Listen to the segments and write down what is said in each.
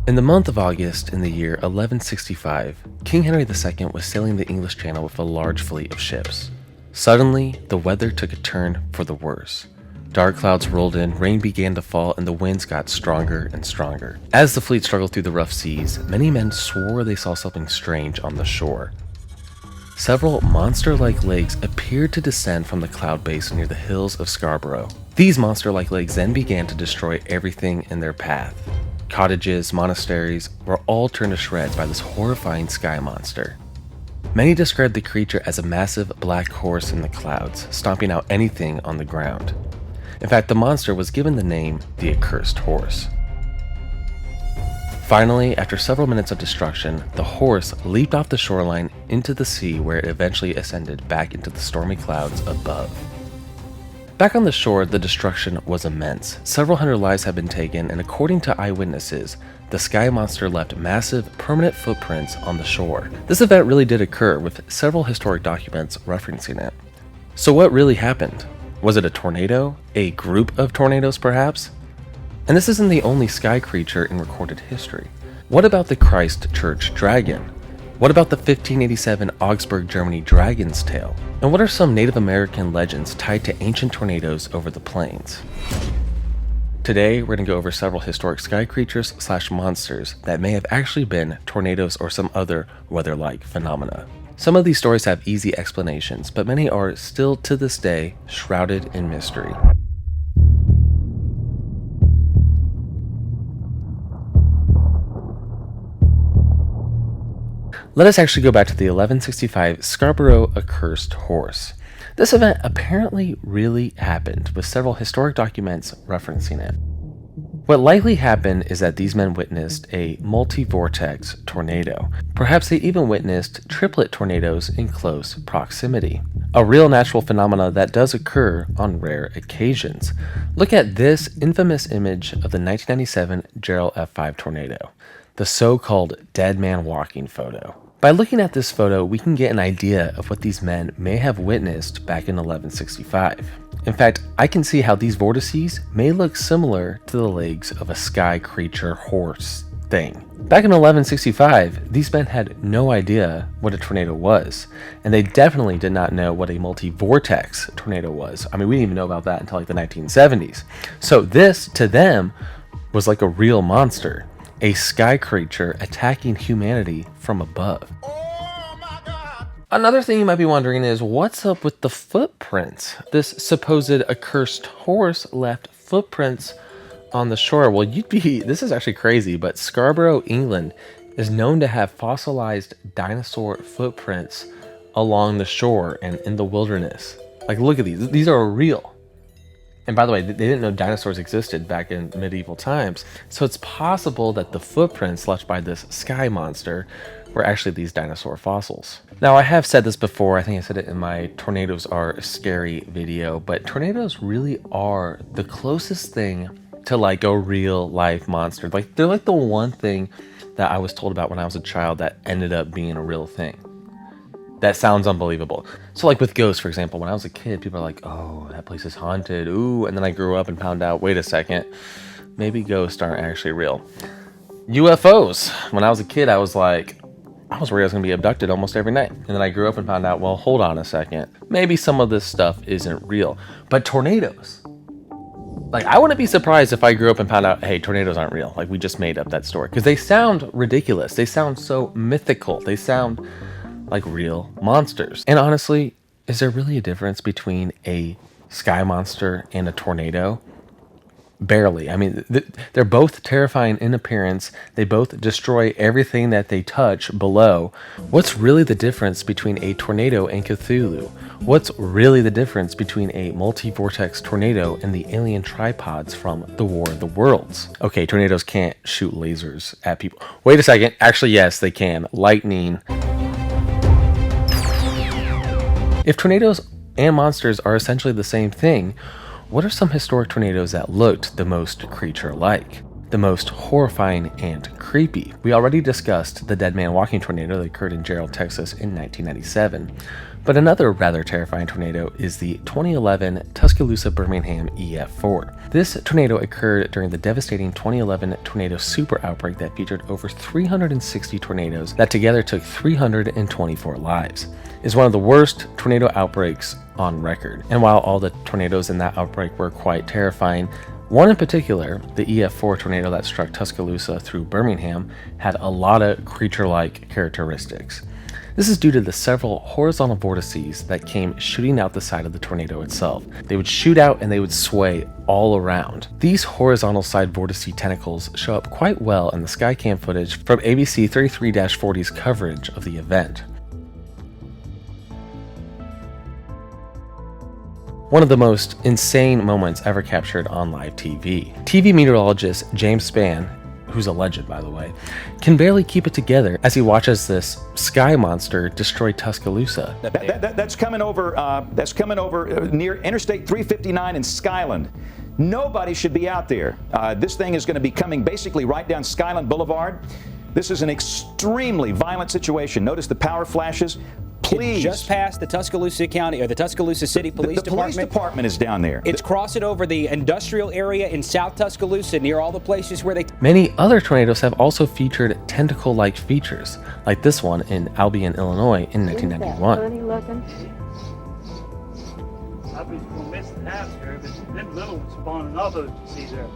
In the month of August in the year 1165, King Henry II was sailing the English Channel with a large fleet of ships. Suddenly, the weather took a turn for the worse. Dark clouds rolled in, rain began to fall, and the winds got stronger and stronger. As the fleet struggled through the rough seas, many men swore they saw something strange on the shore. Several monster-like legs appeared to descend from the cloud base near the hills of Scarborough. These monster-like legs then began to destroy everything in their path. Cottages, monasteries were all turned to shreds by this horrifying sky monster. Many described the creature as a massive black horse in the clouds, stomping out anything on the ground. In fact, the monster was given the name the Accursed Horse. Finally, after several minutes of destruction, the horse leaped off the shoreline into the sea, where it eventually ascended back into the stormy clouds above. Back on the shore, the destruction was immense. Several hundred lives had been taken, and according to eyewitnesses, the sky monster left massive, permanent footprints on the shore. This event really did occur, with several historic documents referencing it. So what really happened? Was it a tornado? A group of tornadoes, perhaps? And this isn't the only sky creature in recorded history. What about the Christ Church dragon? What about the 1587 Augsburg, Germany dragon's tail? And what are some Native American legends tied to ancient tornadoes over the plains? Today, we're going to go over several historic sky creatures / monsters that may have actually been tornadoes or some other weather-like phenomena. Some of these stories have easy explanations, but many are still to this day shrouded in mystery. Let us actually go back to the 1165 Scarborough Accursed Horse. This event apparently really happened, with several historic documents referencing it. What likely happened is that these men witnessed a multi-vortex tornado. Perhaps they even witnessed triplet tornadoes in close proximity. A real natural phenomena that does occur on rare occasions. Look at this infamous image of the 1997 Gerald F5 tornado, the so-called dead man walking photo. By looking at this photo, we can get an idea of what these men may have witnessed back in 1165. In fact, I can see how these vortices may look similar to the legs of a sky creature horse thing. Back in 1165, these men had no idea what a tornado was, and they definitely did not know what a multi-vortex tornado was. I mean, we didn't even know about that until like the 1970s. So this, to them, was like a real monster. A sky creature attacking humanity from above. Oh my God. Another thing you might be wondering is, what's up with the footprints? This supposed accursed horse left footprints on the shore. Well, this is actually crazy, but Scarborough, England is known to have fossilized dinosaur footprints along the shore and in the wilderness. Like, look at these. These are real. And by the way, they didn't know dinosaurs existed back in medieval times, so it's possible that the footprints left by this sky monster were actually these dinosaur fossils. Now, I have said this before, I think I said it in my Tornadoes Are Scary video, but tornadoes really are the closest thing to like a real life monster. Like, they're like the one thing that I was told about when I was a child that ended up being a real thing. That sounds unbelievable. So like with ghosts, for example, when I was a kid, people are like, oh, that place is haunted. Ooh, and then I grew up and found out, wait a second, maybe ghosts aren't actually real. UFOs. When I was a kid, I was worried I was going to be abducted almost every night. And then I grew up and found out, well, hold on a second. Maybe some of this stuff isn't real. But tornadoes. Like, I wouldn't be surprised if I grew up and found out, hey, tornadoes aren't real. Like, we just made up that story. Because they sound ridiculous. They sound so mythical. They sound like real monsters. And honestly, is there really a difference between a sky monster and a tornado? Barely. I mean, they're both terrifying in appearance. They both destroy everything that they touch below. What's really the difference between a tornado and Cthulhu? What's really the difference between a multi-vortex tornado and the alien tripods from the War of the Worlds? Okay, tornadoes can't shoot lasers at people. Wait a second. Actually, yes, they can. Lightning. If tornadoes and monsters are essentially the same thing, what are some historic tornadoes that looked the most creature-like, the most horrifying and creepy? creepy. We already discussed the Dead Man Walking tornado that occurred in Gerald, Texas in 1997. But another rather terrifying tornado is the 2011 Tuscaloosa Birmingham EF4. This tornado occurred during the devastating 2011 tornado super outbreak that featured over 360 tornadoes that together took 324 lives. It's one of the worst tornado outbreaks on record. And while all the tornadoes in that outbreak were quite terrifying, one in particular, the EF4 tornado that struck Tuscaloosa through Birmingham, had a lot of creature-like characteristics. This is due to the several horizontal vortices that came shooting out the side of the tornado itself. They would shoot out and they would sway all around. These horizontal side vortice tentacles show up quite well in the Skycam footage from ABC 33-40's coverage of the event. One of the most insane moments ever captured on live TV. TV meteorologist James Spann, who's a legend by the way, can barely keep it together as he watches this sky monster destroy Tuscaloosa. That's coming over near Interstate 359 in Skyland. Nobody should be out there. This thing is going to be coming basically right down Skyland Boulevard. This is an extremely violent situation. Notice the power flashes. Please. It's just past the Tuscaloosa County or the Tuscaloosa City Police Department. The police department is down there. It's crossing over the industrial area in South Tuscaloosa near all the places where they... Many other tornadoes have also featured tentacle-like features, like this one in Albion, Illinois in 1991. I was going to miss the house here, but them little ones spawning off of it, you see there.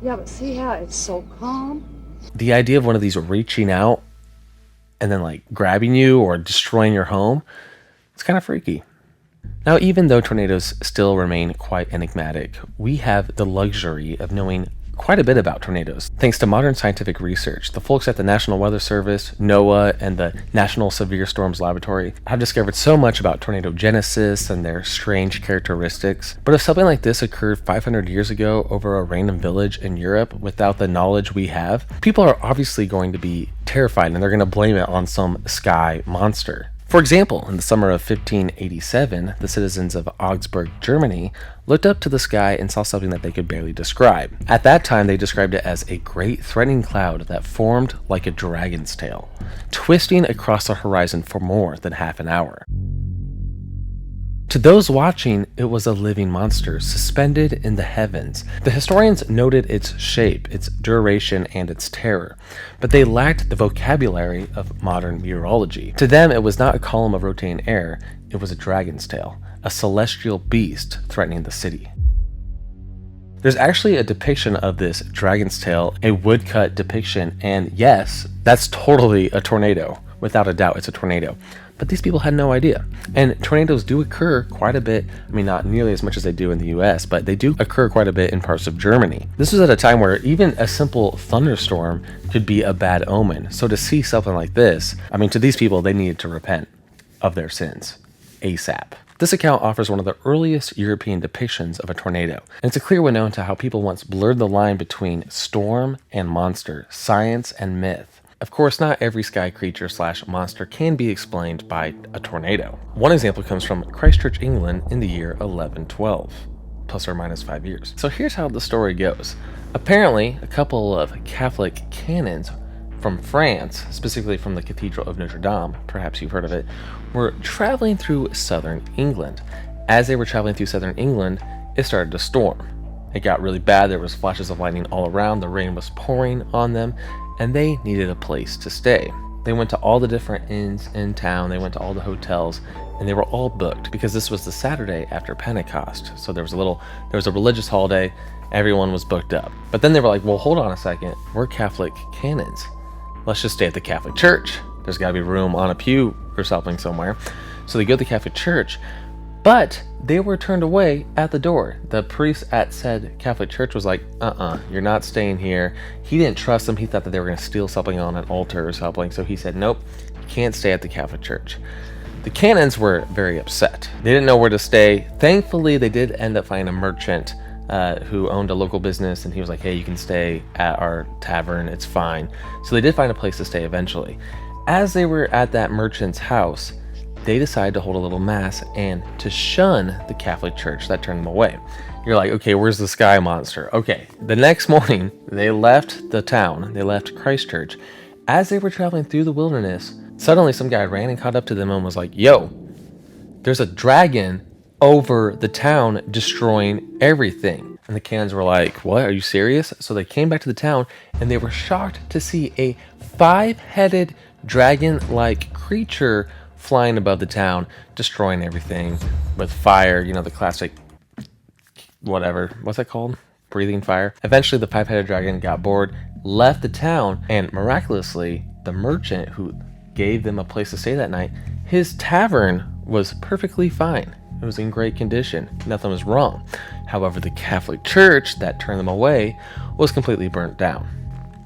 Yeah, but see how it's so calm? The idea of one of these reaching out and then like grabbing you or destroying your home, it's kind of freaky. Now, even though tornadoes still remain quite enigmatic, we have the luxury of knowing quite a bit about tornadoes. Thanks to modern scientific research, the folks at the National Weather Service, NOAA, and the National Severe Storms Laboratory have discovered so much about tornado genesis and their strange characteristics. But if something like this occurred 500 years ago over a random village in Europe without the knowledge we have, people are obviously going to be terrified and they're going to blame it on some sky monster. For example, in the summer of 1587, the citizens of Augsburg, Germany, looked up to the sky and saw something that they could barely describe. At that time, they described it as a great threatening cloud that formed like a dragon's tail, twisting across the horizon for more than half an hour. To those watching, it was a living monster suspended in the heavens. The historians noted its shape, its duration, and its terror, but they lacked the vocabulary of modern meteorology. To them, it was not a column of rotating air, it was a dragon's tail, a celestial beast threatening the city. There's actually a depiction of this dragon's tail, a woodcut depiction, and yes, that's totally a tornado. Without a doubt, it's a tornado. But these people had no idea. And tornadoes do occur quite a bit. I mean, not nearly as much as they do in the US, but they do occur quite a bit in parts of Germany. This was at a time where even a simple thunderstorm could be a bad omen. So to see something like this, I mean, to these people, they needed to repent of their sins ASAP. This account offers one of the earliest European depictions of a tornado, and it's a clear window into how people once blurred the line between storm and monster, science and myth. Of course, not every sky creature / monster can be explained by a tornado. One example comes from Christchurch, England in the year 1112, plus or minus 5 years. So here's how the story goes. Apparently, a couple of Catholic canons from France, specifically from the Cathedral of Notre Dame, perhaps you've heard of it, were traveling through southern England. As they were traveling through southern England, it started to storm. It got really bad, there was flashes of lightning all around, the rain was pouring on them, and they needed a place to stay. They went to all the different inns in town, they went to all the hotels, and they were all booked because this was the Saturday after Pentecost. So there was a religious holiday, everyone was booked up. But then they were like, well, hold on a second, we're Catholic canons. Let's just stay at the Catholic Church. There's gotta be room on a pew or something somewhere. So they go to the Catholic Church, but they were turned away at the door. The priest at said Catholic Church was like, you're not staying here. He didn't trust them. He thought that they were going to steal something on an altar or something. So he said, nope, you can't stay at the Catholic Church. The canons were very upset. They didn't know where to stay. Thankfully, they did end up finding a merchant who owned a local business, and he was like, hey, you can stay at our tavern. It's fine. So they did find a place to stay eventually. As they were at that merchant's house, they decided to hold a little mass and to shun the Catholic Church that turned them away. You're like, okay, where's the sky monster? Okay, the next morning, they left the town. They left Christchurch. As they were traveling through the wilderness, suddenly some guy ran and caught up to them and was like, yo, there's a dragon over the town destroying everything. And the cans were like, what? Are you serious? So they came back to the town and they were shocked to see a 5-headed dragon-like creature flying above the town, destroying everything with fire, you know, the classic whatever, what's that called? Breathing fire. Eventually the 5-headed dragon got bored, left the town, and miraculously the merchant who gave them a place to stay that night, his tavern was perfectly fine. It was in great condition. Nothing was wrong. However, the Catholic Church that turned them away was completely burnt down.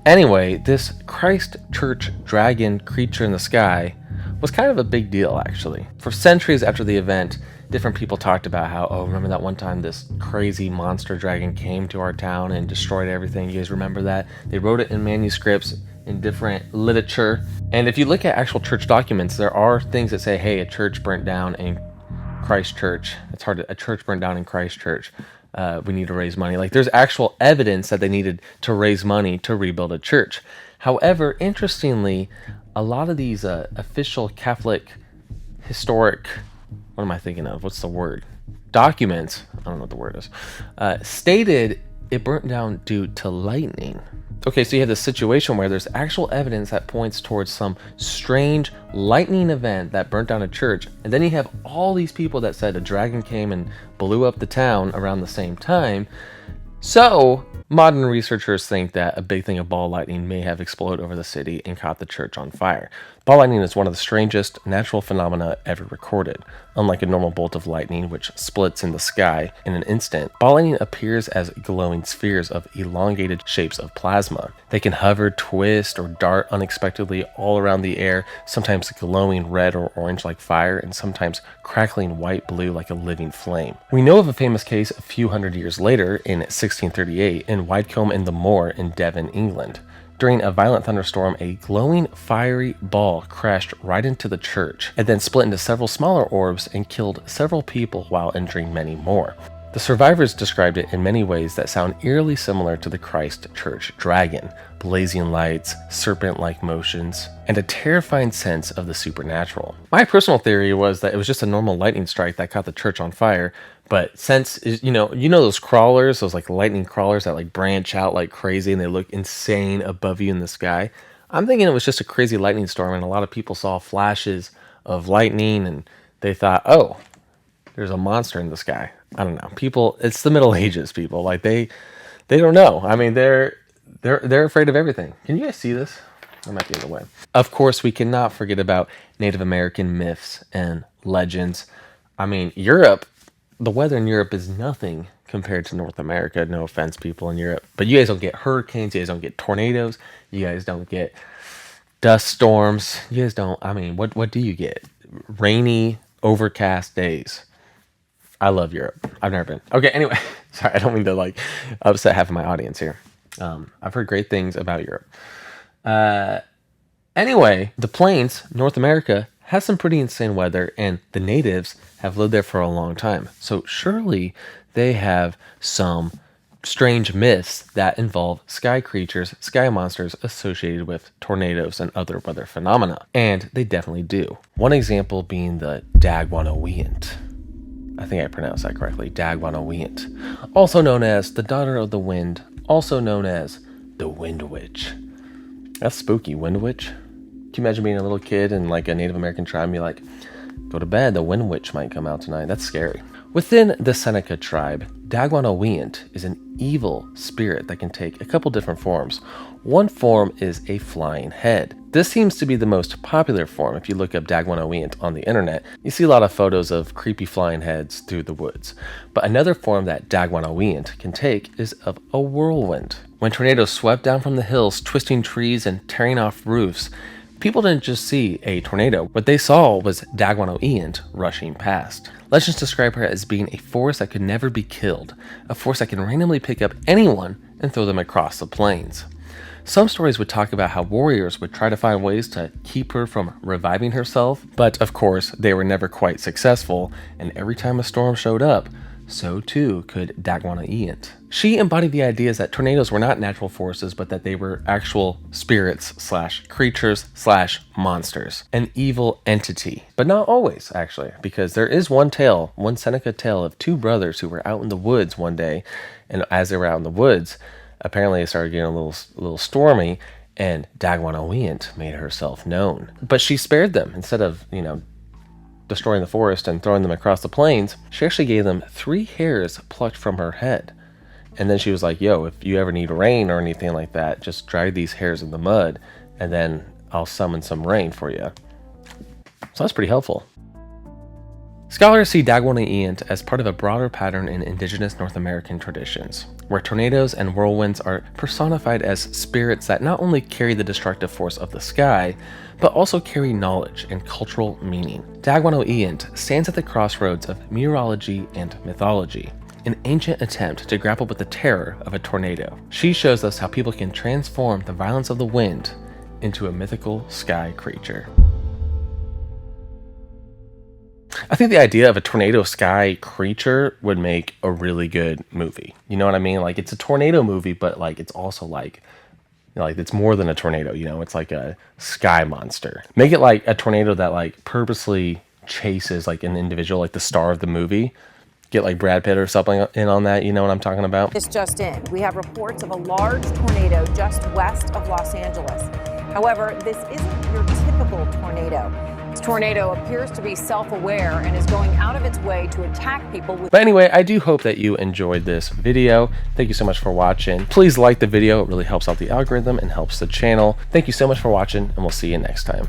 Anyway, this Christ Church dragon creature in the sky was kind of a big deal, actually. For centuries after the event, different people talked about how, oh, remember that one time this crazy monster dragon came to our town and destroyed everything? You guys remember that? They wrote it in manuscripts, in different literature. And if you look at actual church documents, there are things that say, hey, a church burnt down in Christchurch. It's hard to, a church burned down in Christchurch. We need to raise money. Like, there's actual evidence that they needed to raise money to rebuild a church. However, interestingly, a lot of these official Catholic historic, what am I thinking of? What's the word? Documents, I don't know what the word is, stated it burnt down due to lightning. Okay, so you have this situation where there's actual evidence that points towards some strange lightning event that burnt down a church, and then you have all these people that said a dragon came and blew up the town around the same time. So modern researchers think that a big thing of ball lightning may have exploded over the city and caught the church on fire. Ball lightning is one of the strangest natural phenomena ever recorded. Unlike a normal bolt of lightning, which splits in the sky in an instant, ball lightning appears as glowing spheres of elongated shapes of plasma. They can hover, twist, or dart unexpectedly all around the air, sometimes glowing red or orange like fire, and sometimes crackling white-blue like a living flame. We know of a famous case a few hundred years later, in 1638, in Widecombe in the Moor in Devon, England. During a violent thunderstorm, a glowing, fiery ball crashed right into the church, and then split into several smaller orbs and killed several people while injuring many more. The survivors described it in many ways that sound eerily similar to the Christ Church dragon: blazing lights, serpent-like motions, and a terrifying sense of the supernatural. My personal theory was that it was just a normal lightning strike that caught the church on fire, but since, you know those crawlers, those like lightning crawlers that like branch out like crazy and they look insane above you in the sky, I'm thinking it was just a crazy lightning storm, and a lot of people saw flashes of lightning and they thought, oh, there's a monster in the sky. I don't know. People, it's the Middle Ages, people. Like they don't know. I mean, they're afraid of everything. Can you guys see this? I'm at the other way. Of course, we cannot forget about Native American myths and legends. I mean, Europe, the weather in Europe is nothing compared to North America. No offense, people in Europe. But you guys don't get hurricanes. You guys don't get tornadoes. You guys don't get dust storms. You guys don't, I mean, what do you get? Rainy, overcast days. I love Europe. I've never been. Okay, anyway. Sorry, I don't mean to like upset half of my audience here. I've heard great things about Europe. Anyway, the plains, North America, has some pretty insane weather, and the natives have lived there for a long time. So surely they have some strange myths that involve sky creatures, sky monsters associated with tornadoes and other weather phenomena. And they definitely do. One example being the Dagwanaweant. I think I pronounced that correctly. Dagwanaweant. Also known as the Daughter of the Wind. Also known as the Wind Witch. That's spooky, Wind Witch. Can you imagine being a little kid in like a Native American tribe and be like, go to bed, the Wind Witch might come out tonight. That's scary. Within the Seneca tribe, Dagwanaweant is an evil spirit that can take a couple different forms. One form is a flying head. This seems to be the most popular form. If you look up Dagwanaweant on the internet, you see a lot of photos of creepy flying heads through the woods. But another form that Dagwanaweant can take is of a whirlwind. When tornadoes swept down from the hills, twisting trees and tearing off roofs, people didn't just see a tornado. What they saw was Dagwanaweant rushing past. Legends describe her as being a force that could never be killed, a force that can randomly pick up anyone and throw them across the plains. Some stories would talk about how warriors would try to find ways to keep her from reviving herself, but of course they were never quite successful, and every time a storm showed up, so too could Dagwana. She embodied the ideas that tornadoes were not natural forces, but that they were actual spirits slash creatures slash monsters, an evil entity. But not always, actually, because there is one Seneca tale of two brothers who were out in the woods one day, and as they were out in the woods, apparently it started getting a little stormy, and Dagwana made herself known. But she spared them. Instead of, destroying the forest and throwing them across the plains, she actually gave them 3 hairs plucked from her head. And then she was like, yo, if you ever need rain or anything like that, just drag these hairs in the mud, and then I'll summon some rain for you. So that's pretty helpful. Scholars see Dagwana as part of a broader pattern in indigenous North American traditions, where tornadoes and whirlwinds are personified as spirits that not only carry the destructive force of the sky, but also carry knowledge and cultural meaning. Dagwana stands at the crossroads of meteorology and mythology, an ancient attempt to grapple with the terror of a tornado. She shows us how people can transform the violence of the wind into a mythical sky creature. I think the idea of a tornado sky creature would make a really good movie. You know what I mean? Like, it's a tornado movie, but like it's also like it's more than a tornado, it's like a sky monster. Make it like a tornado that like purposely chases like an individual, like the star of the movie. Get like Brad Pitt or something in on that, you know what I'm talking about? This just in. We have reports of a large tornado just west of Los Angeles. However, this isn't your typical tornado. This tornado appears to be self-aware and is going out of its way to attack people with... But anyway, I do hope that you enjoyed this video. Thank you so much for watching. Please like the video. It really helps out the algorithm and helps the channel. Thank you so much for watching, and we'll see you next time.